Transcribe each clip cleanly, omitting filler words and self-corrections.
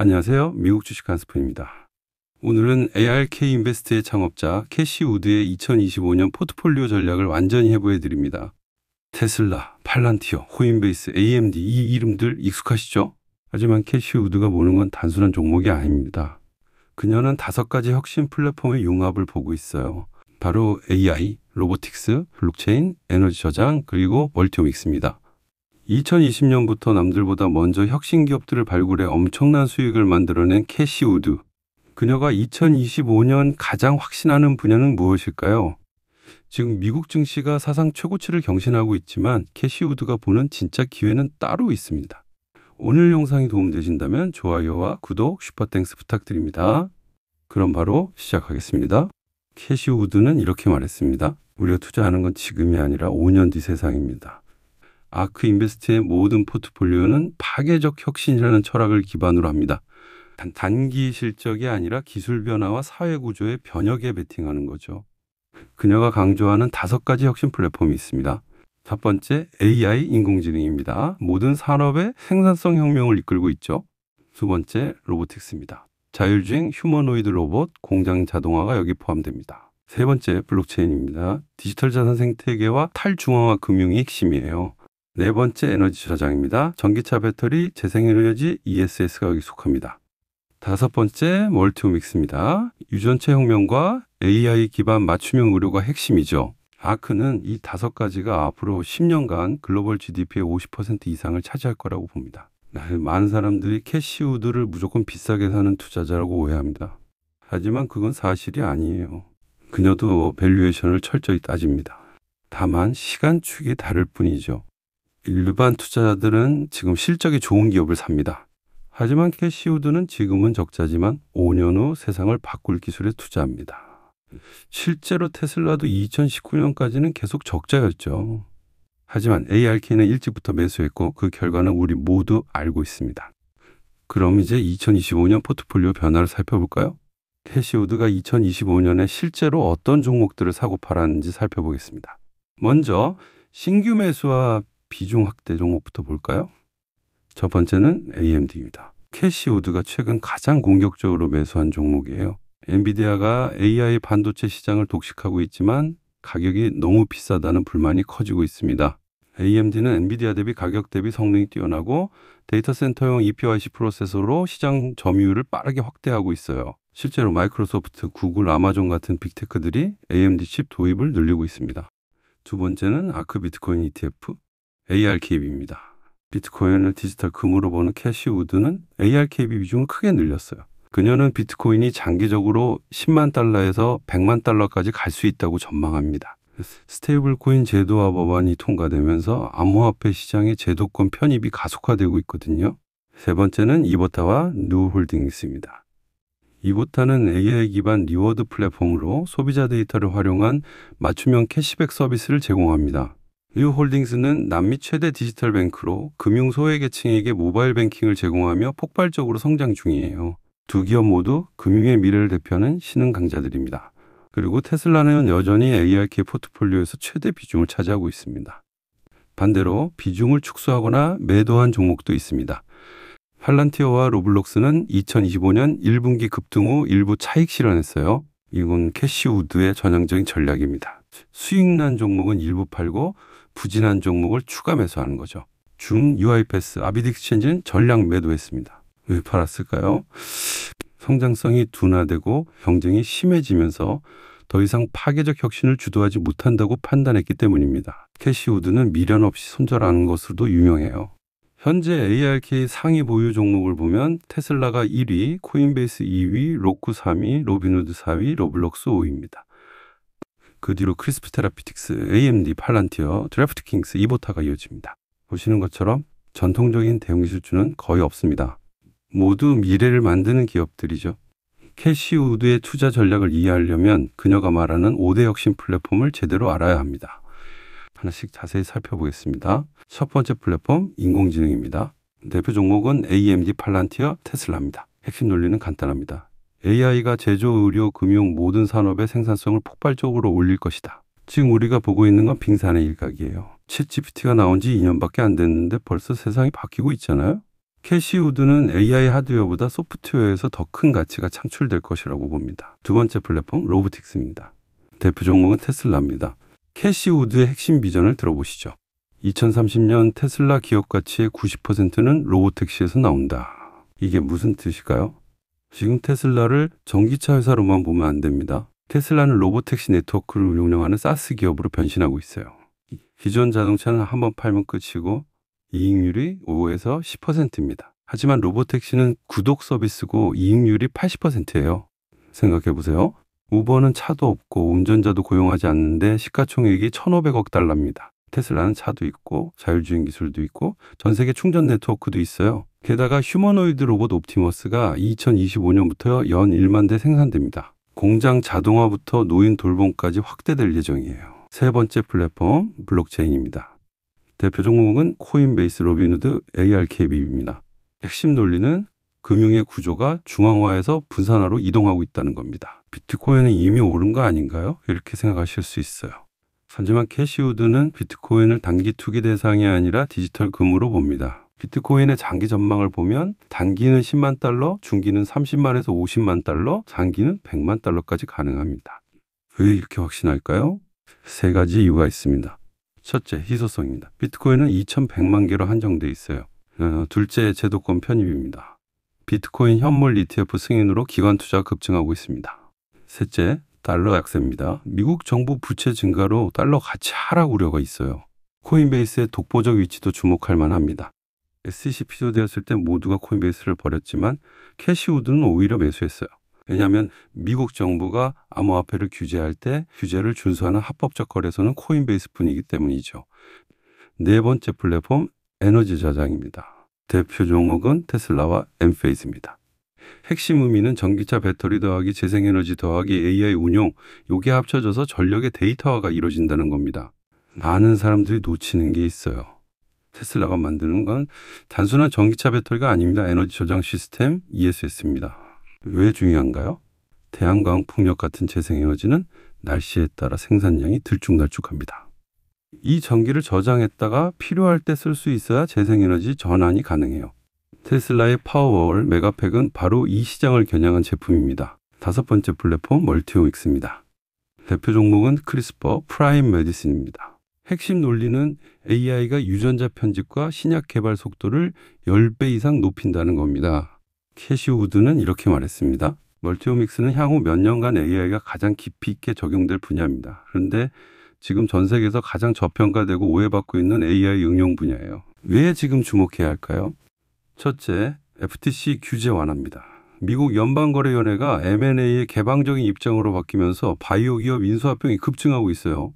안녕하세요. 미국 주식 한스푼입니다. 오늘은 ARK 인베스트의 창업자 캐시 우드의 2025년 포트폴리오 전략을 완전히 해부해 드립니다. 테슬라, 팔란티어, 코인베이스, AMD 이 이름들 익숙하시죠? 하지만 캐시 우드가 보는 건 단순한 종목이 아닙니다. 그녀는 5가지 혁신 플랫폼의 융합을 보고 있어요. 바로 AI, 로보틱스, 블록체인, 에너지 저장, 그리고 멀티오믹스입니다. 2020년부터 남들보다 먼저 혁신 기업들을 발굴해 엄청난 수익을 만들어낸 캐시 우드. 그녀가 2025년 가장 확신하는 분야는 무엇일까요? 지금 미국 증시가 사상 최고치를 경신하고 있지만 캐시 우드가 보는 진짜 기회는 따로 있습니다. 오늘 영상이 도움되신다면 좋아요와 구독, 슈퍼땡스 부탁드립니다. 그럼 바로 시작하겠습니다. 캐시 우드는 이렇게 말했습니다. 우리가 투자하는 건 지금이 아니라 5년 뒤 세상입니다. 아크 인베스트의 모든 포트폴리오는 파괴적 혁신이라는 철학을 기반으로 합니다. 단기 실적이 아니라 기술 변화와 사회 구조의 변혁에 베팅하는 거죠. 그녀가 강조하는 5가지 혁신 플랫폼이 있습니다. 첫 번째, AI 인공지능입니다. 모든 산업의 생산성 혁명을 이끌고 있죠. 두 번째, 로보틱스입니다. 자율주행 휴머노이드 로봇, 공장 자동화가 여기 포함됩니다. 세 번째, 블록체인입니다. 디지털 자산 생태계와 탈중앙화 금융이 핵심이에요. 네 번째, 에너지 저장입니다. 전기차 배터리, 재생에너지, ESS가 여기 속합니다. 5번째, 멀티오믹스입니다. 유전체 혁명과 AI 기반 맞춤형 의료가 핵심이죠. 아크는 이 5가지가 앞으로 10년간 글로벌 GDP의 50% 이상을 차지할 거라고 봅니다. 많은 사람들이 캐시 우드를 무조건 비싸게 사는 투자자라고 오해합니다. 하지만 그건 사실이 아니에요. 그녀도 밸류에이션을 철저히 따집니다. 다만 시간축이 다를 뿐이죠. 일반 투자자들은 지금 실적이 좋은 기업을 삽니다. 하지만 캐시 우드는 지금은 적자지만 5년 후 세상을 바꿀 기술에 투자합니다. 실제로 테슬라도 2019년까지는 계속 적자였죠. 하지만 ARK는 일찍부터 매수했고 그 결과는 우리 모두 알고 있습니다. 그럼 이제 2025년 포트폴리오 변화를 살펴볼까요? 캐시 우드가 2025년에 실제로 어떤 종목들을 사고 팔았는지 살펴보겠습니다. 먼저 신규 매수와 비중 확대 종목부터 볼까요? 첫 번째는 AMD입니다. 캐시 우드가 최근 가장 공격적으로 매수한 종목이에요. 엔비디아가 AI 반도체 시장을 독식하고 있지만 가격이 너무 비싸다는 불만이 커지고 있습니다. AMD는 엔비디아 대비 가격 대비 성능이 뛰어나고 데이터 센터용 EPYC 프로세서로 시장 점유율을 빠르게 확대하고 있어요. 실제로 마이크로소프트, 구글, 아마존 같은 빅테크들이 AMD 칩 도입을 늘리고 있습니다. 두 번째는 아크 비트코인 ETF, ARKB입니다. 비트코인을 디지털 금으로 보는 캐시 우드는 ARKB 비중을 크게 늘렸어요. 그녀는 비트코인이 장기적으로 10만 달러에서 100만 달러까지 갈 수 있다고 전망합니다. 스테이블 코인 제도화 법안이 통과되면서 암호화폐 시장의 제도권 편입이 가속화되고 있거든요. 세 번째는 이보타와 누홀딩스입니다. 이보타는 AI 기반 리워드 플랫폼으로 소비자 데이터를 활용한 맞춤형 캐시백 서비스를 제공합니다. 뉴홀딩스는 남미 최대 디지털 뱅크로 금융 소외계층에게 모바일 뱅킹을 제공하며 폭발적으로 성장 중이에요. 두 기업 모두 금융의 미래를 대표하는 신흥 강자들입니다. 그리고 테슬라는 여전히 ARK 포트폴리오에서 최대 비중을 차지하고 있습니다. 반대로 비중을 축소하거나 매도한 종목도 있습니다. 팔란티어와 로블록스는 2025년 1분기 급등 후 일부 차익 실현했어요. 이건 캐시 우드의 전형적인 전략입니다. 수익난 종목은 일부 팔고 부진한 종목을 추가 매수하는 거죠. UiPath, 아비드익스체인지는 전량 매도했습니다. 왜 팔았을까요? 성장성이 둔화되고 경쟁이 심해지면서 더 이상 파괴적 혁신을 주도하지 못한다고 판단했기 때문입니다. 캐시 우드는 미련 없이 손절하는 것으로도 유명해요. 현재 ARK 상위 보유 종목을 보면 테슬라가 1위, 코인베이스 2위, 로쿠 3위, 로빈후드 4위, 로블록스 5위입니다. 그 뒤로 크리스프 테라피틱스, AMD, 팔란티어, 드래프트킹스, 이보타가 이어집니다. 보시는 것처럼 전통적인 대형 기술주는 거의 없습니다. 모두 미래를 만드는 기업들이죠. 캐시 우드의 투자 전략을 이해하려면 그녀가 말하는 5대 혁신 플랫폼을 제대로 알아야 합니다. 하나씩 자세히 살펴보겠습니다. 첫 번째 플랫폼, 인공지능입니다. 대표 종목은 AMD, 팔란티어, 테슬라입니다. 핵심 논리는 간단합니다. AI가 제조, 의료, 금융 모든 산업의 생산성을 폭발적으로 올릴 것이다. 지금 우리가 보고 있는 건 빙산의 일각이에요. 챗GPT가 나온 지 2년밖에 안 됐는데 벌써 세상이 바뀌고 있잖아요. 캐시우드는 AI 하드웨어보다 소프트웨어에서 더 큰 가치가 창출될 것이라고 봅니다. 두 번째 플랫폼 로보틱스입니다. 대표 종목은 테슬라입니다. 캐시우드의 핵심 비전을 들어보시죠. 2030년 테슬라 기업 가치의 90%는 로보택시에서 나온다. 이게 무슨 뜻일까요? 지금 테슬라를 전기차 회사로만 보면 안 됩니다. 테슬라는 로보택시 네트워크를 운영하는 사스 기업으로 변신하고 있어요. 기존 자동차는 한번 팔면 끝이고 이익률이 5에서 10%입니다. 하지만 로보택시는 구독 서비스고 이익률이 80%예요. 생각해 보세요. 우버는 차도 없고 운전자도 고용하지 않는데 시가총액이 1,500억 달러입니다. 테슬라는 차도 있고 자율주행 기술도 있고 전 세계 충전 네트워크도 있어요. 게다가 휴머노이드 로봇 옵티머스가 2025년부터 연 1만 대 생산됩니다. 공장 자동화부터 노인 돌봄까지 확대될 예정이에요. 세 번째 플랫폼 블록체인입니다. 대표 종목은 코인베이스, 로빈후드, ARKB입니다. 핵심 논리는 금융의 구조가 중앙화에서 분산화로 이동하고 있다는 겁니다. 비트코인은 이미 오른 거 아닌가요? 이렇게 생각하실 수 있어요. 하지만 캐시우드는 비트코인을 단기 투기 대상이 아니라 디지털 금으로 봅니다. 비트코인의 장기 전망을 보면 단기는 10만 달러, 중기는 30만에서 50만 달러, 장기는 100만 달러까지 가능합니다. 왜 이렇게 확신할까요? 세 가지 이유가 있습니다. 첫째, 희소성입니다. 비트코인은 2,100만 개로 한정돼 있어요. 둘째, 제도권 편입입니다. 비트코인 현물 ETF 승인으로 기관 투자가 급증하고 있습니다. 셋째, 달러 약세입니다. 미국 정부 부채 증가로 달러 가치 하락 우려가 있어요. 코인베이스의 독보적 위치도 주목할 만합니다. SEC 피소되었을 때 모두가 코인베이스를 버렸지만 캐시우드는 오히려 매수했어요. 왜냐하면 미국 정부가 암호화폐를 규제할 때 규제를 준수하는 합법적 거래소는 코인베이스뿐이기 때문이죠. 네 번째 플랫폼 에너지 저장입니다. 대표 종목은 테슬라와 엔페이스입니다. 핵심 의미는 전기차 배터리 더하기 재생에너지 더하기 AI 운용, 요게 합쳐져서 전력의 데이터화가 이루어진다는 겁니다. 많은 사람들이 놓치는 게 있어요. 테슬라가 만드는 건 단순한 전기차 배터리가 아닙니다. 에너지 저장 시스템 ESS입니다. 왜 중요한가요? 태양광, 풍력 같은 재생에너지는 날씨에 따라 생산량이 들쭉날쭉합니다. 이 전기를 저장했다가 필요할 때 쓸 수 있어야 재생에너지 전환이 가능해요. 테슬라의 파워월 메가팩은 바로 이 시장을 겨냥한 제품입니다. 다섯 번째 플랫폼 멀티오믹스입니다. 대표 종목은 크리스퍼 프라임 메디슨입니다. 핵심 논리는 AI가 유전자 편집과 신약 개발 속도를 10배 이상 높인다는 겁니다. 캐시우드는 이렇게 말했습니다. 멀티오믹스는 향후 몇 년간 AI가 가장 깊이 있게 적용될 분야입니다. 그런데 지금 전 세계에서 가장 저평가되고 오해받고 있는 AI 응용 분야예요. 왜 지금 주목해야 할까요? 첫째, FTC 규제 완화입니다. 미국 연방거래위원회가 M&A의 개방적인 입장으로 바뀌면서 바이오 기업 인수합병이 급증하고 있어요.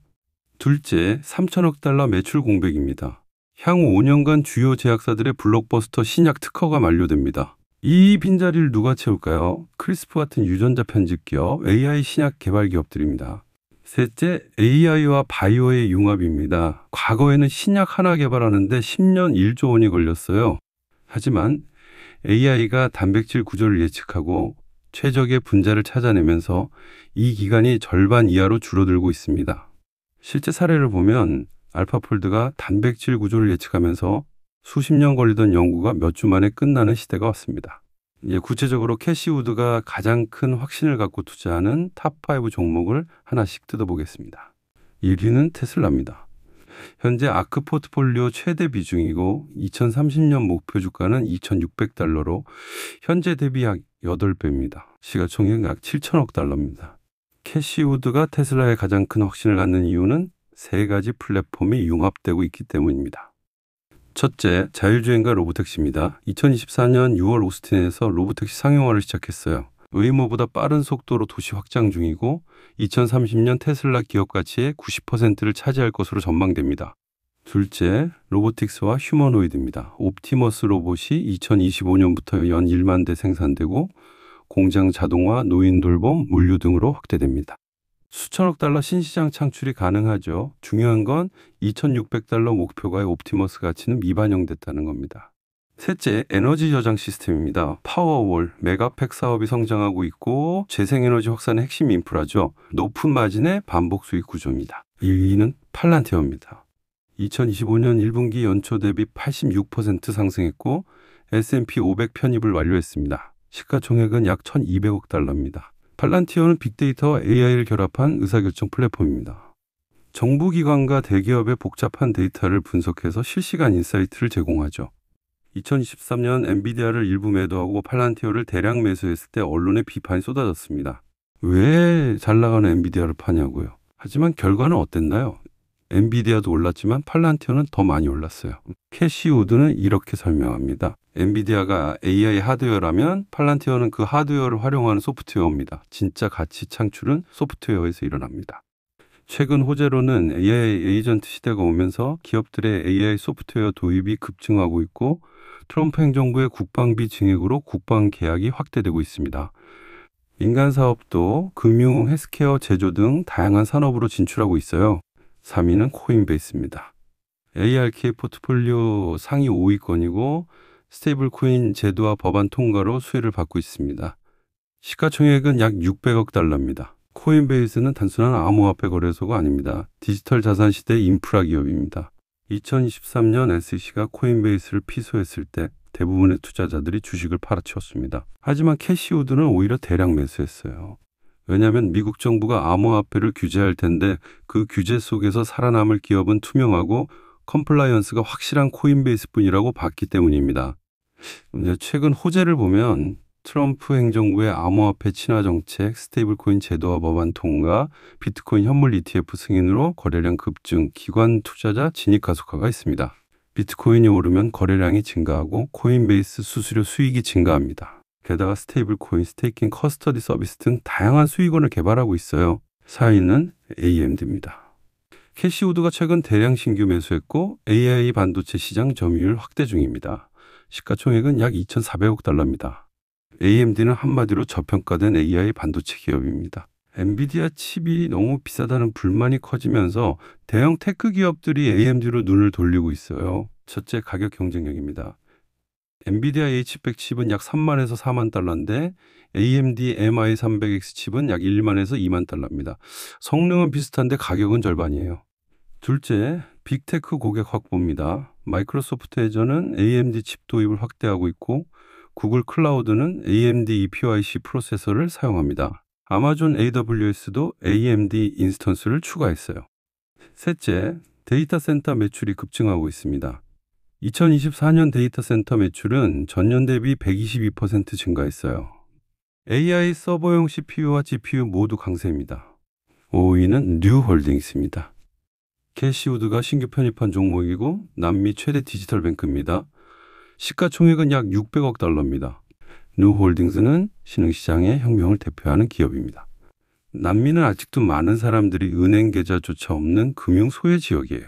둘째, 3천억 달러 매출 공백입니다. 향후 5년간 주요 제약사들의 블록버스터 신약 특허가 만료됩니다. 이 빈자리를 누가 채울까요? 크리스프 같은 유전자 편집 기업, AI 신약 개발 기업들입니다. 셋째, AI와 바이오의 융합입니다. 과거에는 신약 하나 개발하는데 10년 1조 원이 걸렸어요. 하지만 AI가 단백질 구조를 예측하고 최적의 분자를 찾아내면서 이 기간이 절반 이하로 줄어들고 있습니다. 실제 사례를 보면 알파폴드가 단백질 구조를 예측하면서 수십 년 걸리던 연구가 몇 주 만에 끝나는 시대가 왔습니다. 구체적으로 캐시우드가 가장 큰 확신을 갖고 투자하는 탑5 종목을 하나씩 뜯어보겠습니다. 1위는 테슬라입니다. 현재 아크 포트폴리오 최대 비중이고 2030년 목표 주가는 2,600달러로 현재 대비 약 8배입니다. 시가총액 약 7천억 달러입니다. 캐시우드가 테슬라의 가장 큰 확신을 갖는 이유는 세 가지 플랫폼이 융합되고 있기 때문입니다. 첫째, 자율주행과 로보택시입니다. 2024년 6월 오스틴에서 로보택시 상용화를 시작했어요. 웨이모보다 빠른 속도로 도시 확장 중이고 2030년 테슬라 기업 가치의 90%를 차지할 것으로 전망됩니다. 둘째, 로보틱스와 휴머노이드입니다. 옵티머스 로봇이 2025년부터 연 1만 대 생산되고 공장 자동화, 노인 돌봄, 물류 등으로 확대됩니다. 수천억 달러 신시장 창출이 가능하죠. 중요한 건 2,600달러 목표가의 옵티머스 가치는 미반영됐다는 겁니다. 셋째, 에너지 저장 시스템입니다. 파워월, 메가팩 사업이 성장하고 있고 재생에너지 확산의 핵심 인프라죠. 높은 마진의 반복 수익 구조입니다. 1위는 팔란티어입니다. 2025년 1분기 연초 대비 86% 상승했고 S&P 500 편입을 완료했습니다. 시가총액은 약 1,200억 달러입니다. 팔란티어는 빅데이터와 AI를 결합한 의사결정 플랫폼입니다. 정부기관과 대기업의 복잡한 데이터를 분석해서 실시간 인사이트를 제공하죠. 2023년 엔비디아를 일부 매도하고 팔란티어를 대량 매수했을 때 언론의 비판이 쏟아졌습니다. 왜 잘 나가는 엔비디아를 파냐고요. 하지만 결과는 어땠나요? 엔비디아도 올랐지만 팔란티어는 더 많이 올랐어요. 캐시 우드는 이렇게 설명합니다. 엔비디아가 AI 하드웨어라면 팔란티어는 그 하드웨어를 활용하는 소프트웨어입니다. 진짜 가치 창출은 소프트웨어에서 일어납니다. 최근 호재로는 AI 에이전트 시대가 오면서 기업들의 AI 소프트웨어 도입이 급증하고 있고 트럼프 행정부의 국방비 증액으로 국방 계약이 확대되고 있습니다. 민간 사업도 금융, 헬스케어, 제조 등 다양한 산업으로 진출하고 있어요. 3위는 코인베이스입니다. ARK 포트폴리오 상위 5위권이고 스테이블 코인 제도와 법안 통과로 수혜를 받고 있습니다. 시가총액은 약 600억 달러입니다. 코인베이스는 단순한 암호화폐 거래소가 아닙니다. 디지털 자산 시대의 인프라 기업입니다. 2023년 SEC가 코인베이스를 피소했을 때 대부분의 투자자들이 주식을 팔아치웠습니다. 하지만 캐시우드는 오히려 대량 매수했어요. 왜냐하면 미국 정부가 암호화폐를 규제할 텐데 그 규제 속에서 살아남을 기업은 투명하고 컴플라이언스가 확실한 코인베이스뿐이라고 봤기 때문입니다. 최근 호재를 보면 트럼프 행정부의 암호화폐 친화 정책, 스테이블 코인 제도와 법안 통과, 비트코인 현물 ETF 승인으로 거래량 급증, 기관 투자자 진입 가속화가 있습니다. 비트코인이 오르면 거래량이 증가하고 코인베이스 수수료 수익이 증가합니다. 게다가 스테이블 코인, 스테이킹, 커스터디 서비스 등 다양한 수익원을 개발하고 있어요. 4위는 AMD입니다. 캐시우드가 최근 대량 신규 매수했고 AI 반도체 시장 점유율 확대 중입니다. 시가총액은 약 2,400억 달러입니다. AMD는 한마디로 저평가된 AI 반도체 기업입니다. 엔비디아 칩이 너무 비싸다는 불만이 커지면서 대형 테크 기업들이 AMD로 눈을 돌리고 있어요. 첫째, 가격 경쟁력입니다. 엔비디아 H100 칩은 약 3만에서 4만 달러인데 AMD MI300X 칩은 약 1만에서 2만 달러입니다. 성능은 비슷한데 가격은 절반이에요. 둘째, 빅테크 고객 확보입니다. 마이크로소프트 애저는 AMD 칩 도입을 확대하고 있고 구글 클라우드는 AMD EPYC 프로세서를 사용합니다. 아마존 AWS도 AMD 인스턴스를 추가했어요. 셋째, 데이터 센터 매출이 급증하고 있습니다. 2024년 데이터 센터 매출은 전년 대비 122% 증가했어요. AI 서버용 CPU와 GPU 모두 강세입니다. 5위는 뉴홀딩스입니다. 캐시우드가 신규 편입한 종목이고 남미 최대 디지털 뱅크입니다. 시가총액은 약 600억 달러입니다. 뉴홀딩스는 신흥시장의 혁명을 대표하는 기업입니다. 남미는 아직도 많은 사람들이 은행 계좌조차 없는 금융 소외 지역이에요.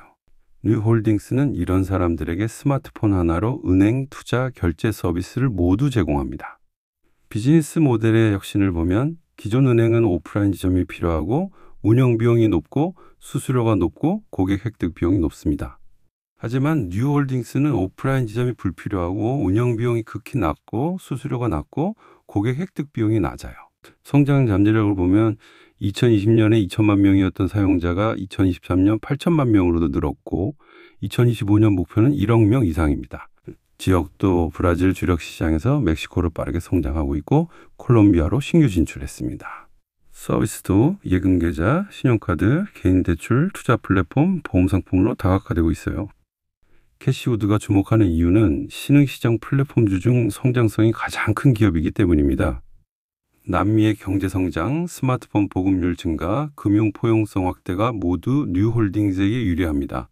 뉴홀딩스는 이런 사람들에게 스마트폰 하나로 은행, 투자, 결제 서비스를 모두 제공합니다. 비즈니스 모델의 혁신을 보면 기존 은행은 오프라인 지점이 필요하고 운영 비용이 높고 수수료가 높고 고객 획득 비용이 높습니다. 하지만 뉴홀딩스는 오프라인 지점이 불필요하고 운영 비용이 극히 낮고 수수료가 낮고 고객 획득 비용이 낮아요. 성장 잠재력을 보면 2020년에 2천만 명이었던 사용자가 2023년 8천만 명으로도 늘었고 2025년 목표는 1억 명 이상입니다. 지역도 브라질 주력 시장에서 멕시코로 빠르게 성장하고 있고 콜롬비아로 신규 진출했습니다. 서비스도 예금 계좌, 신용카드, 개인 대출, 투자 플랫폼, 보험 상품으로 다각화되고 있어요. 캐시우드가 주목하는 이유는 신흥시장 플랫폼주 중 성장성이 가장 큰 기업이기 때문입니다. 남미의 경제성장, 스마트폰 보급률 증가, 금융 포용성 확대가 모두 뉴홀딩스에게 유리합니다.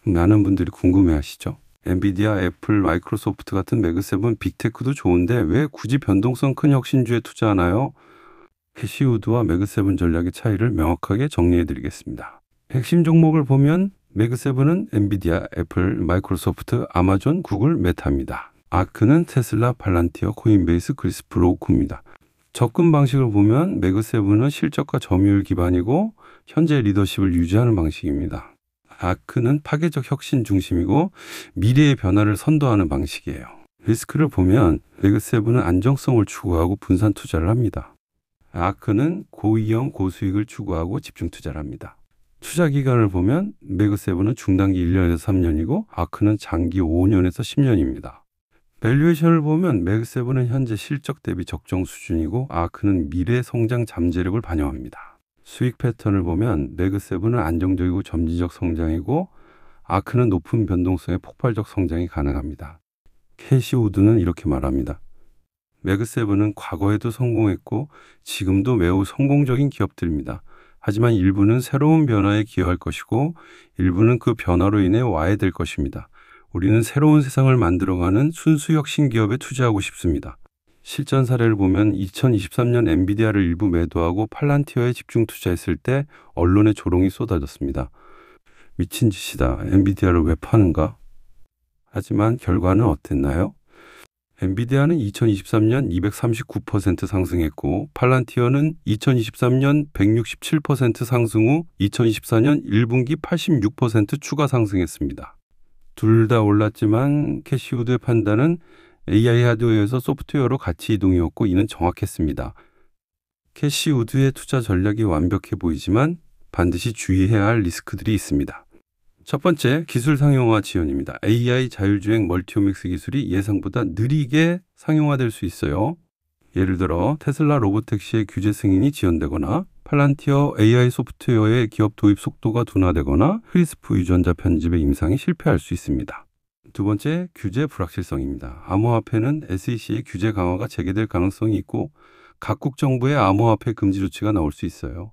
많은 분들이 궁금해하시죠? 엔비디아, 애플, 마이크로소프트 같은 매그세븐, 빅테크도 좋은데 왜 굳이 변동성 큰 혁신주에 투자하나요? 캐시우드와 매그세븐 전략의 차이를 명확하게 정리해드리겠습니다. 핵심 종목을 보면 매그세븐은 엔비디아, 애플, 마이크로소프트, 아마존, 구글, 메타입니다. 아크는 테슬라, 팔란티어, 코인베이스, 그리스프로우크입니다. 접근 방식을 보면 매그세븐은 실적과 점유율 기반이고 현재 리더십을 유지하는 방식입니다. 아크는 파괴적 혁신 중심이고 미래의 변화를 선도하는 방식이에요. 리스크를 보면 매그세븐은 안정성을 추구하고 분산 투자를 합니다. 아크는 고위험, 고수익을 추구하고 집중 투자를 합니다. 투자 기간을 보면 매그세븐은 중단기 1년에서 3년이고 아크는 장기 5년에서 10년입니다. 밸류에이션을 보면 매그세븐은 현재 실적 대비 적정 수준이고 아크는 미래 성장 잠재력을 반영합니다. 수익 패턴을 보면 매그세븐은 안정적이고 점진적 성장이고 아크는 높은 변동성의 폭발적 성장이 가능합니다. 캐시우드는 이렇게 말합니다. 매그세븐은 과거에도 성공했고 지금도 매우 성공적인 기업들입니다. 하지만 일부는 새로운 변화에 기여할 것이고 일부는 그 변화로 인해 와해될 것입니다. 우리는 새로운 세상을 만들어가는 순수 혁신 기업에 투자하고 싶습니다. 실전 사례를 보면 2023년 엔비디아를 일부 매도하고 팔란티어에 집중 투자했을 때 언론의 조롱이 쏟아졌습니다. 미친 짓이다. 엔비디아를 왜 파는가? 하지만 결과는 어땠나요? 엔비디아는 2023년 239% 상승했고 팔란티어는 2023년 167% 상승 후 2024년 1분기 86% 추가 상승했습니다. 둘 다 올랐지만 캐시우드의 판단은 AI 하드웨어에서 소프트웨어로 가치 이동이었고 이는 정확했습니다. 캐시우드의 투자 전략이 완벽해 보이지만 반드시 주의해야 할 리스크들이 있습니다. 첫 번째, 기술 상용화 지연입니다. AI 자율주행 멀티오믹스 기술이 예상보다 느리게 상용화될 수 있어요. 예를 들어 테슬라 로보택시의 규제 승인이 지연되거나 팔란티어 AI 소프트웨어의 기업 도입 속도가 둔화되거나 크리스프 유전자 편집의 임상이 실패할 수 있습니다. 두 번째, 규제 불확실성입니다. 암호화폐는 SEC의 규제 강화가 재개될 가능성이 있고 각국 정부의 암호화폐 금지 조치가 나올 수 있어요.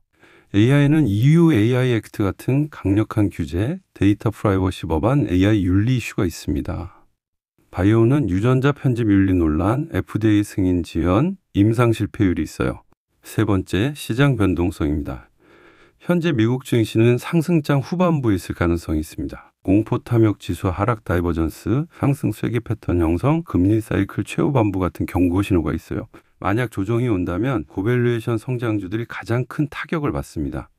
AI는 EU AI 액트 같은 강력한 규제, 데이터 프라이버시 법안, AI 윤리 이슈가 있습니다. 바이오는 유전자 편집 윤리 논란, FDA 승인 지연, 임상 실패율이 있어요. 세 번째, 시장 변동성입니다. 현재 미국 증시는 상승장 후반부에 있을 가능성이 있습니다. 공포 탐욕 지수 하락 다이버전스, 상승 쇠기 패턴 형성, 금리 사이클 최후반부 같은 경고 신호가 있어요. 만약 조정이 온다면 고밸류에이션 성장주들이 가장 큰 타격을 받습니다.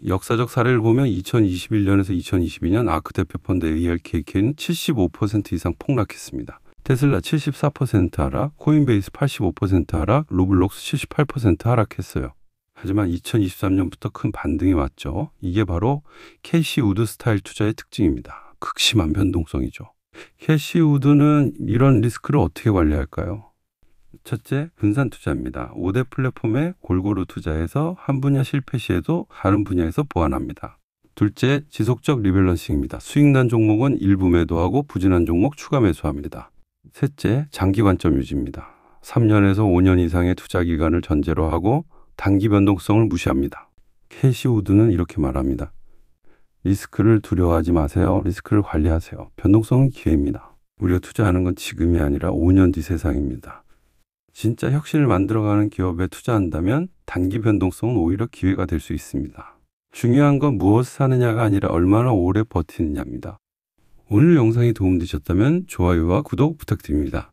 역사적 사례를 보면 2021년에서 2022년 아크 대표 펀드 ARKK는 75% 이상 폭락했습니다. 테슬라 74% 하락, 코인베이스 85% 하락, 로블록스 78% 하락했어요. 하지만 2023년부터 큰 반등이 왔죠. 이게 바로 캐시우드 스타일 투자의 특징입니다. 극심한 변동성이죠. 캐시우드는 이런 리스크를 어떻게 관리할까요? 첫째, 분산 투자입니다. 5대 플랫폼에 골고루 투자해서 한 분야 실패 시에도 다른 분야에서 보완합니다. 둘째, 지속적 리밸런싱입니다. 수익난 종목은 일부 매도하고 부진한 종목 추가 매수합니다. 셋째, 장기 관점 유지입니다. 3년에서 5년 이상의 투자 기간을 전제로 하고 단기 변동성을 무시합니다. 캐시우드는 이렇게 말합니다. 리스크를 두려워하지 마세요. 리스크를 관리하세요. 변동성은 기회입니다. 우리가 투자하는 건 지금이 아니라 5년 뒤 세상입니다. 진짜 혁신을 만들어가는 기업에 투자한다면 단기 변동성은 오히려 기회가 될 수 있습니다. 중요한 건 무엇을 사느냐가 아니라 얼마나 오래 버티느냐입니다. 오늘 영상이 도움되셨다면 좋아요와 구독 부탁드립니다.